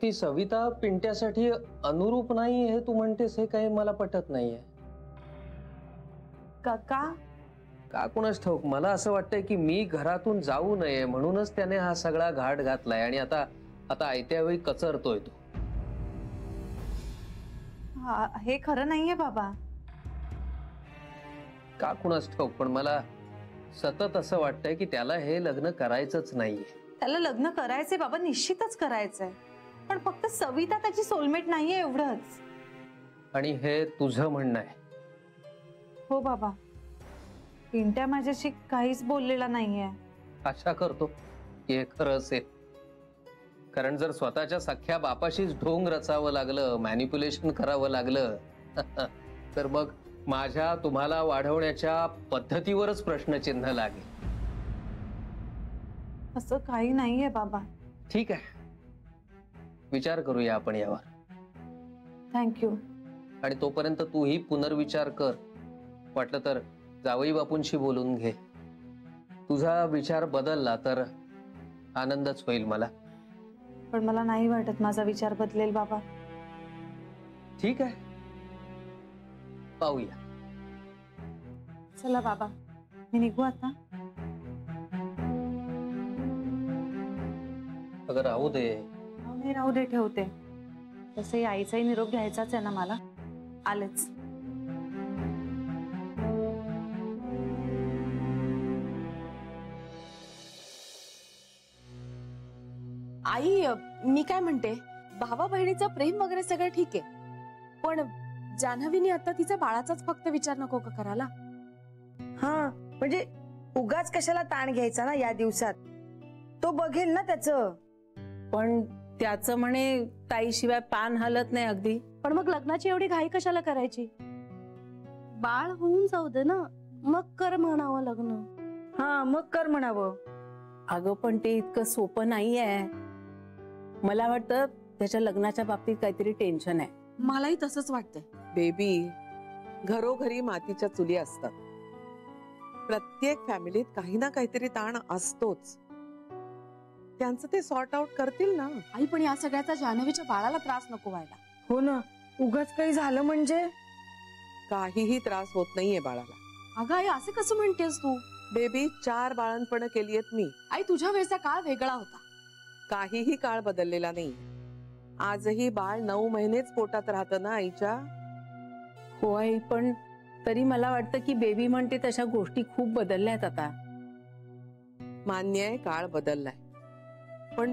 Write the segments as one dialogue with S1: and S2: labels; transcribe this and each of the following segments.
S1: ती सविता पिंट्यासाठी अनुरूप नाही हे तू म्हणतेस, हे काही मला पटत नाहीये.
S2: काका
S1: का कुणास ठाऊक, मला असं वाटतंय की मी घरातून जाऊ नये म्हणूनच त्याने हा सगळा घाट घातलाय आणि आता आता आयत्या वेळी कचरतोय तो.
S2: हे खरं नाहीये बाबा.
S1: का कुणास ठाऊक, पण मला सतत असं वाटतंय की त्याला हे लग्न करायचंच नाहीये.
S2: त्याला लग्न करायचंय बाबा, निश्चितच करायचंय, पण फक्त सविता त्याची सोलमेट नाहीये एवढंच.
S1: आणि हे तुझं म्हणणं आहे?
S2: हो बाबा, पिंट्या माझ्याशी काहीच बोललेला नाहीये.
S1: आशा करतो की हे खरं असेल, कारण जर स्वतःच्या सख्या बापाशीच ढोंग रचावं लागलं, मॅनिप्युलेशन करावं लागलं तर मग माझ्या तुम्हाला वाढवण्याच्या पद्धतीवरच प्रश्नचिन्ह लागेल.
S2: असं काही नाहीये बाबा.
S1: ठीक आहे, विचार करूया आपण यावर.
S2: थँक्यू.
S1: आणि तोपर्यंत तूही पुनर्विचार कर. वाटलं तर जावई बापूंशी बोलून घे. तुझा विचार बदलला तर आनंदच होईल मला.
S2: पण मला नाही वाटत माझा विचार बदलेल बाबा.
S1: ठीक आहे, पाहूया.
S2: चला बाबा, मी निघू आता.
S1: अगं राहू दे.
S2: मी राहू दे, ठेवते. तसे आईचाही निरोप घ्यायचाच आहे ना मला. आलेच.
S3: आई, मी काय म्हणते, भावा बहिणीचं प्रेम वगैरे सगळं ठीक आहे, पण जान्हवीने आता तिचा बाळाचाच फक्त विचार नको का करायला?
S4: हा, म्हणजे उगाच कशाला ताण घ्यायचा ना या दिवसात. तो बघेल ना त्याचं.
S5: पण त्याचं म्हणे ताईशिवाय पान हलत नाही अगदी.
S3: पण मग लग्नाची एवढी घाई कशाला करायची? बाळ होऊन जाऊ दे ना, मग कर म्हणावं लग्न.
S4: हा, मग कर म्हणावं.
S5: अगं पण ते इतकं सोपं नाहीये. मला वाटतं त्याच्या लग्नाच्या बाबतीत काहीतरी टेन्शन आहे.
S3: मलाही तसंच वाटतंय.
S6: बेबी, घरोघरी मातीच्या चुली असतात. प्रत्येक फॅमिलीत काही ना काहीतरी ताण असतोच. त्यांचं ते सॉर्ट आउट करतील ना.
S3: आई, पण या सगळ्याचा जान्हवीच्या बाळाला त्रास नको व्हायला.
S4: हो ना, उगाच काही झालं म्हणजे.
S6: काहीही त्रास होत नाहीये बाळाला.
S3: अगं आई, असं कसं म्हणतेस तू?
S6: बेबी, 4 बाळंतपण केलीयत मी.
S3: आई, तुझ्या वेळचा काळ वेगळा होता.
S6: काहीही काळ बदललेला नाही. आजही बाळ 9 महिनेच पोटात राहतं ना आईच्या.
S5: हो आई, पण तरी मला वाटतं की बेबी म्हणते तशा गोष्टी खूप बदलल्यात आता.
S6: मान्य आहे, काळ बदललाय, पण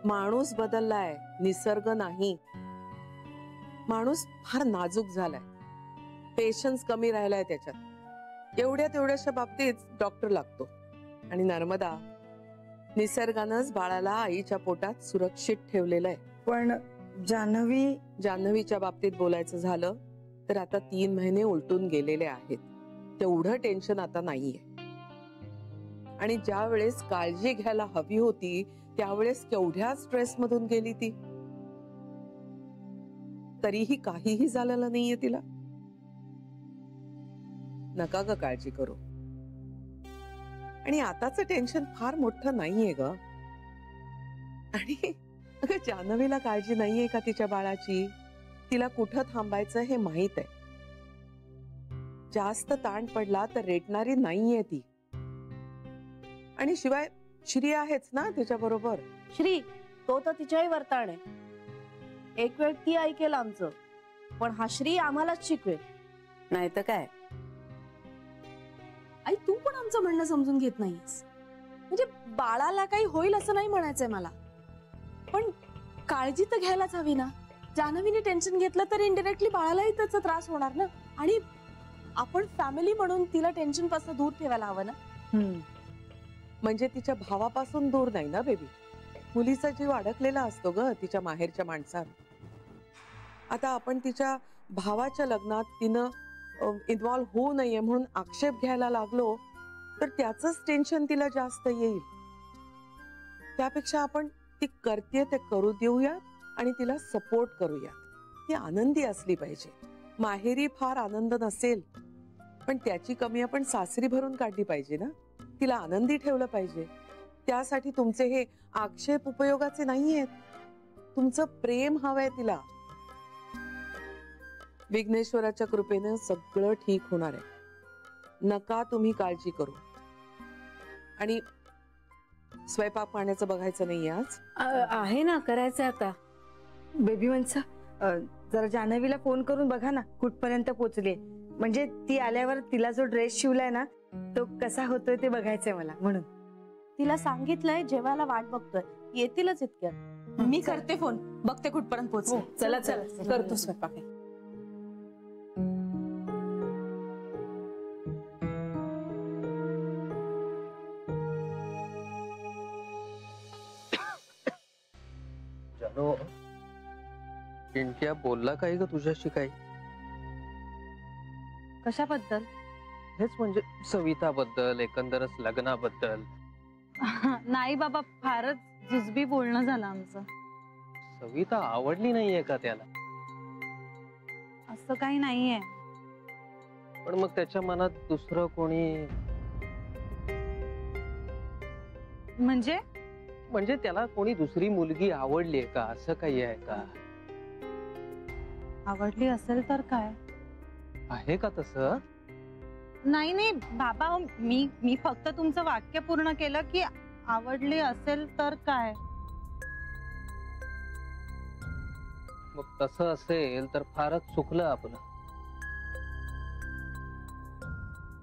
S6: माणूस बदललाय, निसर्ग नाही. माणूस फार नाजूक झालाय, पेशन्स कमी राहिलाय त्याच्यात. एवढ्या तेवढ्याशा बाबतीत डॉक्टर लागतो. आणि नर्मदा, निसर्गानंच बाळाला आईच्या पोटात सुरक्षित ठेवलेलं आहे.
S4: पण
S6: जान्हवीच्या बाबतीत बोलायचं झालं तर आता 3 महिने उलटून गेलेले आहेत. तेवढं टेन्शन आता नाहीये. आणि ज्या वेळेस काळजी घ्यायला हवी होती त्यावेळेस केवढ्या स्ट्रेस मधून गेली ती. तरीही काहीही झालेलं नाहीये तिला. नका ग काळजी करू. आणि आताच टेन्शन फार मोठं नाहीये ग. आणि अगं, जान्हवीला काळजी नाहीये का तिच्या बाळाची? तिला कुठं थांबायचं हे माहित आहे. जास्त ताण पडला तर रेटणारी नाहीये ती. आणि शिवाय श्री आहेच ना तिच्या बरोबर.
S3: श्री, तो तर तिच्याही वर्ताळ आहे. एक वेळ ती ऐकेल आमचं, पण हा श्री आम्हालाच शिकवेल.
S5: नाही तर काय.
S3: आई, तू पण आमचं म्हणणं समजून घेत नाहीस. म्हणजे बाळाला काही होईल असं नाही म्हणायचंय मला, पण काळजी तर घ्यायलाच हवी ना. जान्हवीने टेन्शन घेतलं तर इनडायरेक्टली बाळालाही त्याचा त्रास होणार ना. आणि आपण फॅमिली म्हणून तिला टेन्शन पासून दूर ठेवायला हवं ना.
S6: म्हणजे तिच्या भावापासून दूर नाही ना बेबी. मुलीचा जीव अडकलेला असतो ग तिच्या माहेरच्या माणसात. आता आपण तिच्या भावाच्या लग्नात तिनं इन्व्हॉल्व होऊ नये म्हणून आक्षेप घ्यायला लागलो तर त्याचंच टेन्शन तिला जास्त येईल. त्यापेक्षा आपण ती करते ते करू देऊया आणि तिला सपोर्ट करूया. ती आनंदी असली पाहिजे. माहेरी फार आनंद नसेल, पण त्याची कमी आपण सासरी भरून काढली पाहिजे ना. तिला आनंदी ठेवलं पाहिजे. त्यासाठी तुमचे हे आक्षेप उपयोगाचे नाहीयेत. तुमचं प्रेम हवंय तिला. विघ्नेश्वराच्या कृपेने सगळं ठीक होणार आहे. नका तुम्ही काळजी करू. आणि स्वयंपाक पाण्याचं बघायचं नाही आज.
S5: आहे ना, करायचं आता.
S4: बेबी मनसा, जरा जान्हवीला फोन करून बघा ना कुठपर्यंत पोहोचली. म्हणजे ती आल्यावर तिला जो ड्रेस शिवलाय ना तो कसा होतोय ते बघायचंय मला, म्हणून.
S3: तिला सांगितलंय जेवायला वाट बघतोय, येतीलच इतक्यात. मी करते फोन, बघते कुठपर्यंत पोहोचले.
S5: चला चला, करतो स्वयंपाक.
S1: जानो, पिंट्या बोलला काही ग तुझ्याशी काही?
S2: कशाबद्दल?
S1: हेच म्हणजे सविताबद्दल, एकंदरच लग्नाबद्दल.
S2: नाही बाबा, फारच जुजबी बोलणं झालं आमचं.
S1: सविता आवडली नाहीये का त्याला?
S2: असं काही नाहीये.
S1: पण मग त्याच्या मनात दुसरं कोणी? म्हणजे त्याला कोणी दुसरी मुलगी आवडलीये का, असं काही आहे का?
S2: आवडली असेल तर काय?
S1: आहे का तसं?
S2: नाही नाही बाबा, हो, मी फक्त तुमचं वाक्य पूर्ण केलं की आवडली असेल तर काय.
S1: मग तसं असेल तर फारच चुकलं आपलं.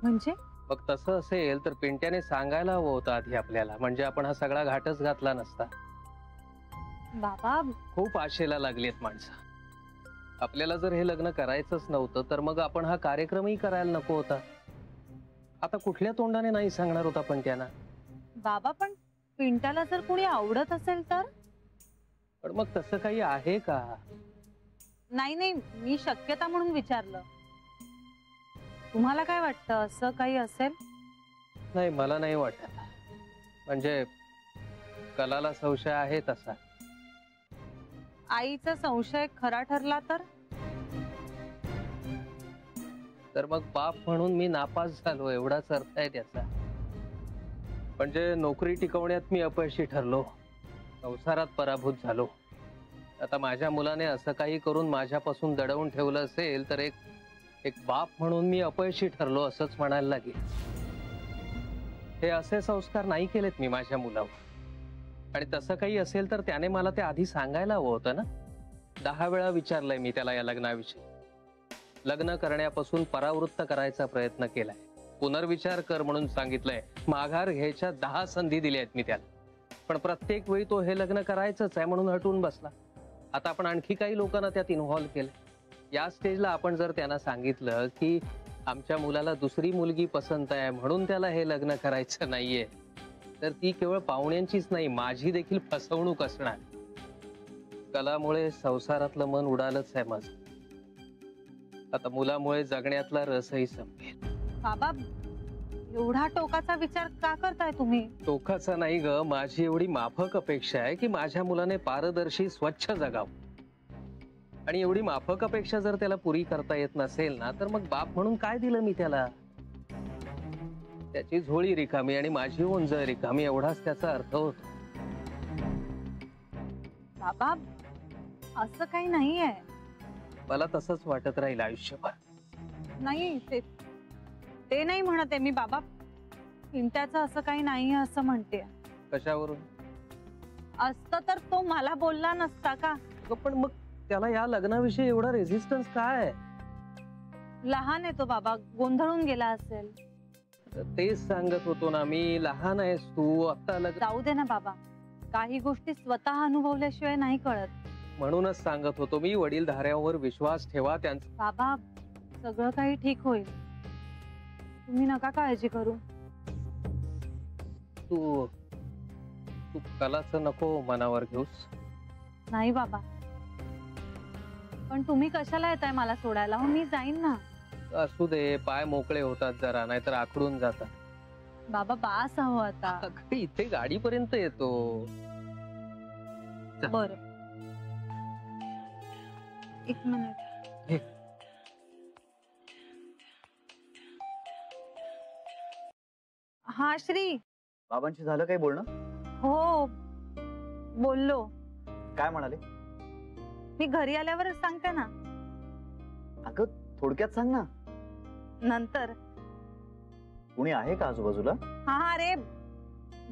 S2: म्हणजे
S1: मग तसं असेल तर पिंट्याने सांगायला हवं होतं आधी आपल्याला, म्हणजे आपण हा सगळा घाटच घातला नसता.
S2: बाबा,
S1: खूप आशेला लागलीत माणसं. आपल्याला जर हे लग्न करायचंच नव्हतं तर मग आपण हा कार्यक्रमही करायला नको होता. आता कुठल्या तोंडाने नाही सांगणार होता पण त्यांना?
S2: बाबा पण पिंट्याला जर कोणी आवडत असेल तर?
S1: पण मग तसं काही आहे का?
S2: नाही नाही, मी शक्यता म्हणून विचारलं. तुम्हाला काय वाटतं, असं काही असेल?
S1: नाही, मला नाही वाटत. म्हणजे कलाला संशय आहे तसा.
S2: आईचा संशय खरा ठरला
S1: तर मग बाप म्हणून मी नापास झालो, एवढाच अर्थ आहे त्याचा. म्हणजे नोकरी टिकवण्यात मी अपयशी ठरलो, संसारात पराभूत झालो. आता माझ्या मुलाने असं काही करून माझ्यापासून दडवून ठेवलं असेल तर एक बाप म्हणून मी अपयशी ठरलो असंच म्हणायला लागेल. हे असे संस्कार नाही केलेत मी माझ्या मुलावर. आणि तसं काही असेल तर त्याने मला ते आधी सांगायला हवं होतं ना. 10 वेळा विचारलंय मी त्याला या लग्नाविषयी. लग्न करण्यापासून परावृत्त करायचा प्रयत्न केलाय, पुनर्विचार कर म्हणून सांगितलंय, माघार घ्यायच्या 10 संधी दिल्या आहेत मी त्याला. पण प्रत्येक वेळी तो हे लग्न करायचंच आहे म्हणून हटून बसला. आता आपण आणखी काही लोकांना त्यात इन्व्हॉल्व केलं. या स्टेजला आपण जर त्यांना सांगितलं की आमच्या मुलाला दुसरी मुलगी पसंत आहे म्हणून त्याला हे लग्न करायचं नाहीये, तर ती केवळ पाहुण्यांचीच नाही, माझी देखील फसवणूक असणार. कलामुळे संसारातलं मन उडालच आहे माझं. आता मुलामुळे जगण्यातला रसही संपेल.
S2: बाबा, एवढा टोकाचा विचार का करताय तुम्ही?
S1: टोकाचा नाही ग, माझी एवढी माफक अपेक्षा आहे की माझ्या मुलाने पारदर्शी स्वच्छ जगावं. आणि एवढी माफक अपेक्षा जर त्याला पुरी करता येत नसेल ना, तर मग बाप म्हणून काय दिलं मी त्याला? त्याची झोळी रिकामी आणि माझी उंज रिकामी, एवढाच त्याचा अर्थ होतो.
S2: बाबा, असं काही नाहीये.
S1: मला तसंच वाटत राहील आयुष्यभर.
S2: नाही, ते नाही म्हणत आहे मी बाबा. पिंट्याचं असं काही नाहीये असं म्हणते.
S1: कशावरून?
S2: असतं तर तो मला बोलला नसता का?
S1: पण मग त्याला या लग्नाविषयी एवढा रेझिस्टन्स काय?
S2: लहान आहे तो बाबा, गोंधळून गेला असेल.
S1: तेच सांगत होतो ना मी, लहान आहेस तू आता.
S2: जाऊ दे ना बाबा, काही गोष्टी स्वतः अनुभवल्याशिवाय नाही कळत.
S1: म्हणूनच सांगत होतो मी, वडीलधाऱ्यांवर विश्वास ठेवा त्यांचा.
S2: बाबा, सगळं काही ठीक होईल, तुम्ही नका काळजी करू.
S1: तू कलाचं नको मनावर घेऊस.
S2: नाही बाबा, पण तुम्ही कशाला येताय मला सोडायला? हो, मी जाईन ना.
S1: असू दे, पाय मोकळे होतात जरा, नाहीतर आखडून जातात.
S2: बाबा, बास हवं आता.
S1: अगं, इथे गाडीपर्यंत येतो.
S2: बर, एक मिनिट.
S1: हे.
S2: हा श्री.
S7: बाबांशी झालं काही बोलणं?
S2: हो, बोललो.
S7: काय म्हणाले?
S2: मी घरी आल्यावरच सांगते ना.
S7: अगं थोडक्यात सांग ना.
S2: नंतर.
S7: कुणी आहे का आजूबाजूला?
S2: हा अरे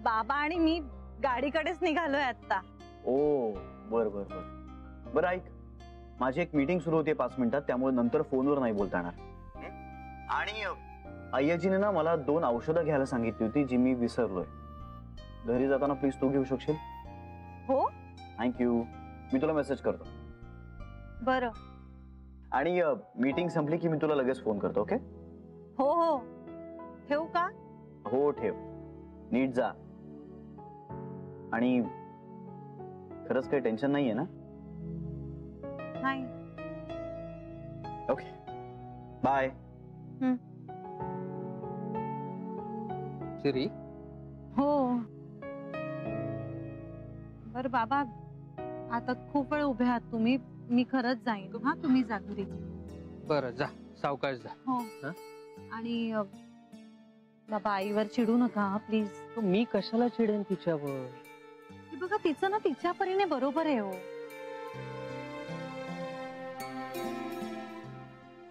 S2: बाबा आणि मी गाडीकडेच निघालोय आता.
S7: ओ बर बर बर. बरं ऐक, माझी एक मीटिंग सुरू होते 5 मिनिटात, त्यामुळे नंतर फोनवर नाही बोलता येणार. आणि अय्याजीने ना मला 2 औषधं घ्यायला सांगितली होती जी मी विसरलोय. घरी जाताना प्लीज तू घेऊ शकशील?
S2: हो.
S7: थँक्यू. मी तुला मेसेज करतो.
S2: बरं.
S7: आणि मीटिंग संपली की मी तुला लगेच फोन करतो. ओके?
S2: हो हो. ठेवू का?
S7: हो ठेव. नीट जा. आणि खरंच काही टेन्शन नाहीये ना?
S2: नाही.
S7: Okay bye.
S1: श्री,
S2: हो. बर बाबा, आता खूप वेळ उभे आहात तुम्ही. मी खरंच जाईन. हा तुम्ही जा घरी.
S1: बरं जा, सावकाश जा.
S2: हो.
S1: हा?
S2: आणि बाबा आईवर चिडू नका प्लीज.
S1: तो मी कशाला चिडेन तिच्यावर?
S2: हे बघा तिचं ना तिच्या परीने बरोबर आहे. हो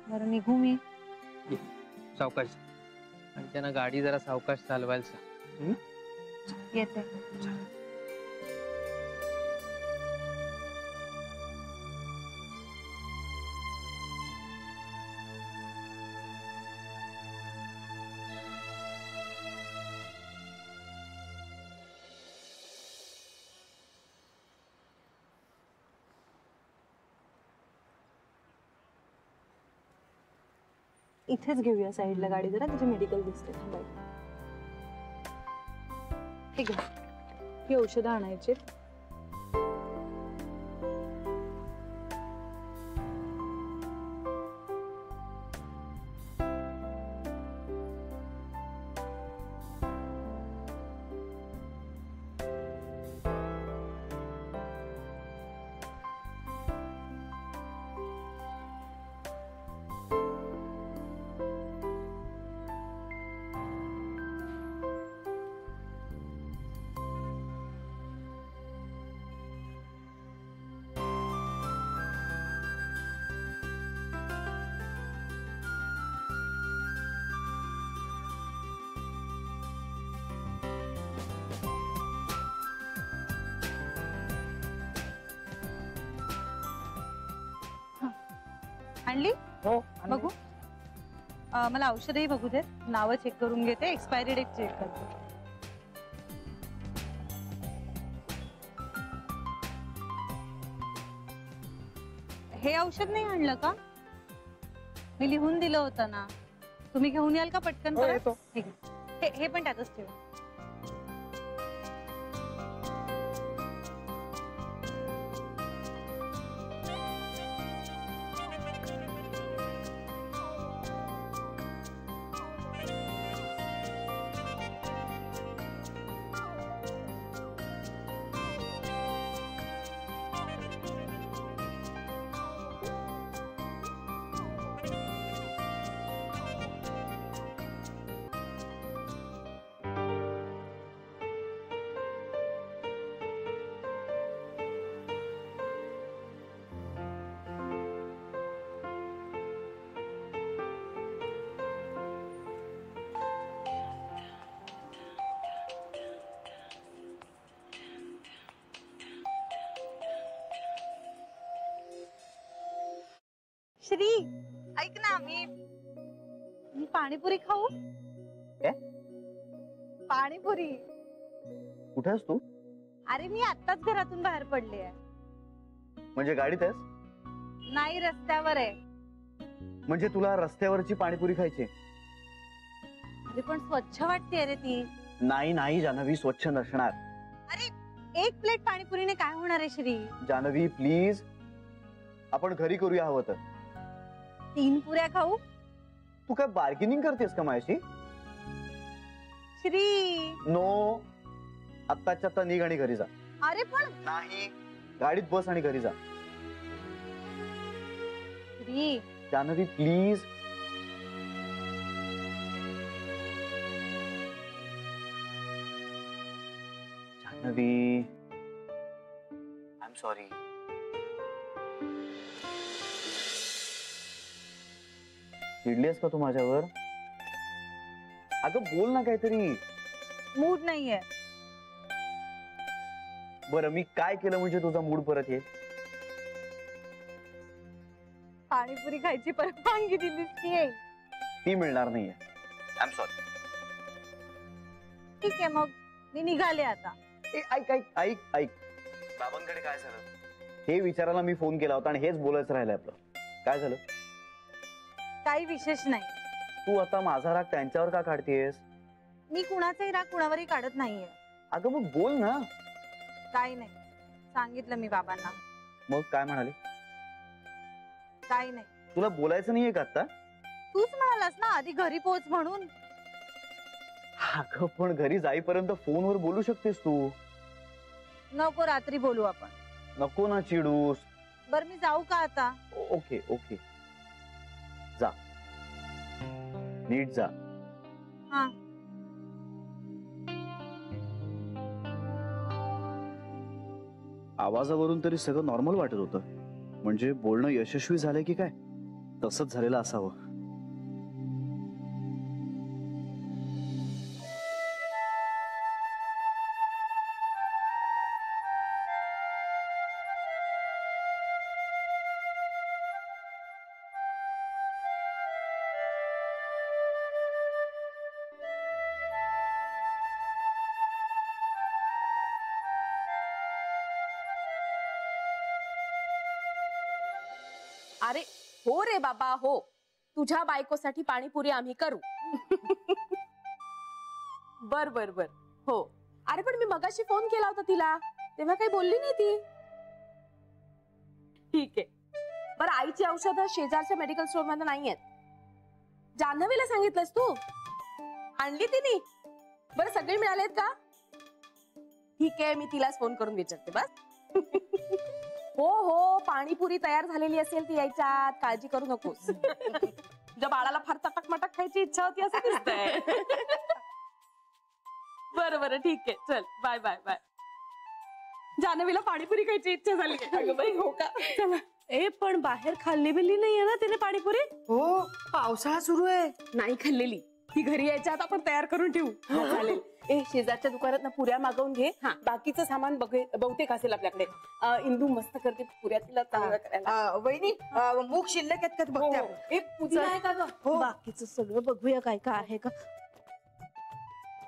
S2: बरं निघू मी.
S1: सावकाश जा. आणि त्यांना गाडी जरा सावकाश चालवायला सांग.
S2: येते.
S3: इथेच घेऊया साईडला गाडी, जरा तिचे मेडिकल दिसते. ठीक आहे, ही औषधं आणायची.
S2: आणली?
S6: हो
S2: बघू. मला औषधही बघू देत. नावं चेक करून घेते, एक्सपायरी डेट चेक करते. हे औषध नाही आणलं का? मी लिहून दिलं होतं ना. तुम्ही घेऊन याल का पटकन?
S6: हो,
S2: परत?
S6: येतो.
S2: हे घे. हे पण त्यातच ठेवा. श्री, ऐक ना, मी पाणीपुरी खाऊ?
S7: काय?
S2: पाणीपुरी.
S7: कुठे आहेस तू?
S2: अरे मी आत्ताच घरातून बाहेर पडले आहे.
S7: म्हणजे गाडीत आहेस?
S2: नाही, रस्त्यावर आहे.
S7: म्हणजे तुला रस्त्यावरची पाणीपुरी खायची?
S2: अरे पण स्वच्छ वाटते रे ती.
S7: नाही नाही जान्हवी, स्वच्छ नसणार.
S2: अरे 1 प्लेट पाणीपुरीने काय होणार आहे श्री?
S7: जान्हवी प्लीज, आपण घरी करूया हवं तर.
S2: 3 पुऱ्या खाऊ?
S7: तू काय बार्गेनिंग करतेस का माझ्याशी?
S2: श्री.
S7: नो, आत्ताच्या आत्ता निघ आणि घरी जा.
S2: अरे पण
S7: नाही, गाडीत बस आणि घरी जा.
S2: Shri.
S7: Janhavi please. Janhavi, I am sorry. चिडलीस का तू माझ्यावर? अगं बोल ना काहीतरी.
S2: मूड नाहीये.
S7: बरं मी काय केलं म्हणजे तुझा मूड परत येईल?
S2: पाणीपुरी खायची परवानगी दिलीस की येईल.
S7: ती मिळणार नाहीये. I am sorry.
S2: ठीक आहे मग मी निघाले आता.
S7: ऐक ऐक ऐक ऐक बाबांकडे काय झालं हे विचारायला मी फोन केला होता आणि हेच बोलायचं राहिलंय आपलं. काय झालं?
S2: काही विशेष नाही.
S7: तू आता माझा राग त्यांच्यावर का काढतेस?
S2: मी कुणाचाही राग कुणावरही काढत नाहीये.
S7: अगं मग बोल ना.
S2: काही नाही. सांगितलं मी बाबांना.
S7: मग काय म्हणाले?
S2: काही नाही.
S7: तुला बोलायचं नाहीये का आता?
S2: तूच म्हणालास ना आधी घरी पोहोच म्हणून.
S7: अगं पण घरी जाईपर्यंत फोनवर बोलू शकतेस तू.
S2: नको रात्री बोलू आपण.
S7: नको ना चिडूस.
S2: बर मी जाऊ का आता?
S7: ओके ओके जा नीट जा.
S2: हा.
S7: आवाजावरून तरी सगळं नॉर्मल वाटत होतं. म्हणजे बोलणं यशस्वी झालंय की काय? तसंच झालेलं असावं.
S3: अरे हो रे बाबा हो, तुझ्या बायकोसाठी पाणीपुरी आम्ही करू. बर बर बर हो. अरे पण मी मगाशी फोन केला होता तिला, तेव्हा काही बोलली नाही ती. ठीक आहे. बरं आईची औषधं शेजारच्या मेडिकल स्टोर मध्ये नाही आहेत. जान्हवीला सांगितलंस तू? आणली तिने? बरं सगळे मिळालेत का? ठीक आहे मी तिलाच फोन करून विचारते बस. हो हो पाणीपुरी तयार झालेली असेल ती यायच्यात, काळजी करू नकोस. तुझ्या बाळाला फार चटक मटक खायची इच्छा होती असं दिसतंय. बरं बरं ठीक आहे चल बाय बाय बाय. जान्हवीला पाणीपुरी खायची इच्छा झाली. अगं बाई हो का? चला. ए पण बाहेर खाल्ली बिल्ली नाहीये ना तिने पाणीपुरी?
S4: हो पावसाळा सुरू आहे.
S3: नाही खाल्लेली. ती घरी यायच्या आता आपण तयार करून ठेवू. चालेल. ए शेजारच्या दुकानात ना पुऱ्या मागवून घे. बाकीचं सामान बहुतेक असेल आपल्याकडे. इंदू मस्त करते पुऱ्या, तिला चांगलं करायला.
S4: वहिनी मूग शिल्लक आहेत का ते बघते आपण.
S3: एक पुदिना आहे का ग?
S4: हो.
S3: बाकीचं सगळं बघूया काय काय आहे का.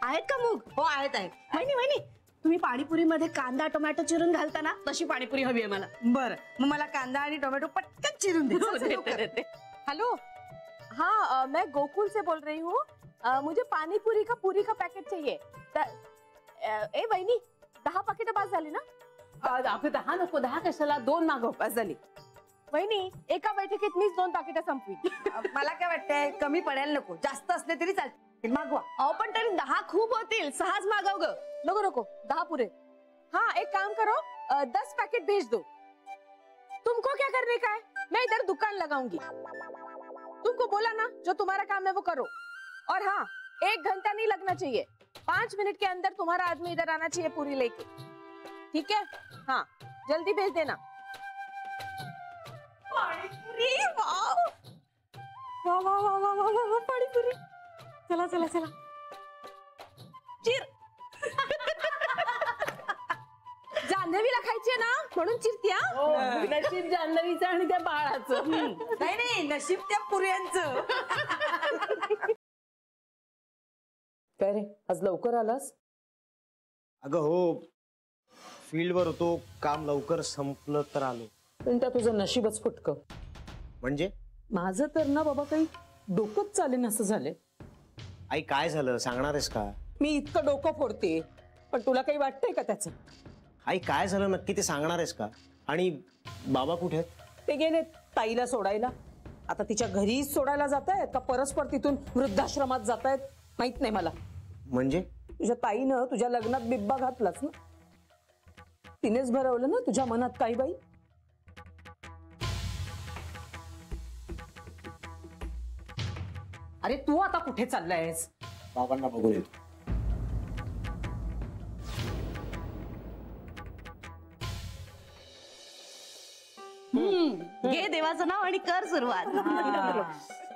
S3: आहेत का मूग?
S4: हो आहेत आहेत.
S3: वहिनी वहिनी तुम्ही पाणीपुरी मध्ये कांदा टोमॅटो चिरून घालता ना, तशी पाणीपुरी हवी आहे मला.
S4: बरं मग मला कांदा आणि टोमॅटो पटकन चिरून दे.
S3: हेलो हाँ मैं गोकुल से बोल रही हूँ. मुझे पानीपुरी का पूरी का पैकेट चाहिए. ए वहिनी 10 पाकिट बस झाली ना?
S5: अगं 10 नको, 10 कशाला, 2 मागव बस झाली.
S3: वहिनी एका बैठकीत मीच 2 पाकिटं संपवी.
S4: मला काय वाटतंय कमी पडायला नको, जास्त असले तरी चालतील, मागवा.
S3: अहो पण तरी 10 खूप होतील. 6च मागव ग. नको नको 10 पुरे. हाँ एक काम करो 10 पैकेट भेज दो. तुमको क्या करने का है? मैं इधर दुकान लगाऊंगी. तुमको बोला ना जो तुम्हारा काम है वो करो. और हाँ 1 घंटा नहीं लगना चाहिए. 5 मिनट के अंदर तुम्हारा आदमी इधर आना चाहिए पूरी लेके. ठीक है? हाँ जल्दी भेज देना. पाणीपुरी वाव वाह वाह वाह वाह वाह वाह पाणीपुरी. चला चला चला. चिर. जान्हवीला खायची ना म्हणून चिरत्या.
S5: नशीब जान्हवीचं आणि त्या बाळाचं.
S4: नाही नाही नशीब त्या पुऱ्यांचं.
S5: काय रे आज लवकर आलास?
S8: अगं हो फील्डवर होतो, काम लवकर संपलं तर आलो.
S5: पण त्या तुझं नशीबच फुटकं.
S8: म्हणजे
S5: माझं तर ना बाबा काही डोकंच चालेन असं झालंय.
S8: आई काय झालं सांगणार आहेस का?
S5: मी इतकं डोकं फोडते पण तुला काही वाटतंय का त्याचं?
S8: आई काय झालं नक्की ते सांगणार आहेस का? आणि बाबा कुठे आहेत?
S5: ते गेले ताईला सोडायला. आता तिच्या घरी सोडायला जात आहेत का परस्पर तिथून वृद्धाश्रमात जात आहेत माहित नाही मला.
S8: म्हणजे
S5: तुझ्या ताईनं तुझ्या लग्नात बिब्बा घातलाच ना, तिनेच भरवलं ना तुझ्या मनात काही बाई. अरे तू आता कुठे चाललायस?
S8: बाबांना बघून येतो.
S3: घे देवाचं नाव आणि कर सुरुवात.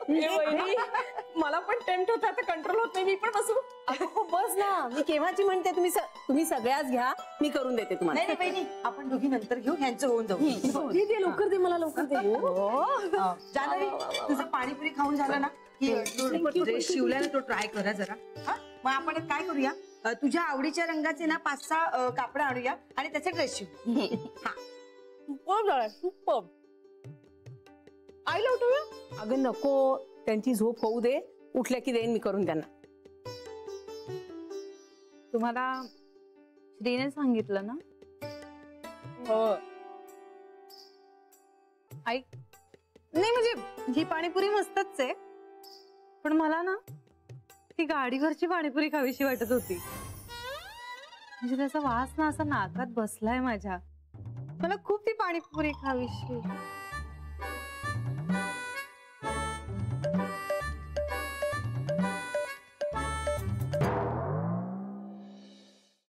S5: वहिनी, मला पण टेम्प्ट होत आता, कंट्रोल होत नाही. मी पण बसू.
S9: हो, बस ना, मी केव्हाची म्हणते तुम्ही सगळ्याच घ्या, मी करून देते तुम्हाला.
S4: नाही बहिणी, आपण दोघी नंतर घेऊ, ह्यांचं होऊन जाऊ.
S3: दे लवकर दे मला लवकर दे.
S4: जान्हवी, तुझं पाणीपुरी खाऊन झालं ना की ड्रेस शिवलाय ना तो ट्राय करा जरा. हा, मग आपण एक काय करूया, तुझ्या आवडीच्या रंगाचे ना 5-6 कापड आणूया आणि त्याचे ड्रेस शिवू.
S5: सुपर. आईला उठवूया. अगं नको, त्यांची झोप होऊ दे, उठल्या की देईन मी करून त्यांना.
S2: तुम्हाला श्रीने सांगितलं ना? आई नाही म्हणजे ही पाणीपुरी मस्तच आहे, पण मला ना ती गाडीवरची पाणीपुरी खावीशी वाटत होती. म्हणजे त्याचा वास ना असा नाकात बसलाय माझ्या. मला खूप ती पाणीपुरी खावीशी.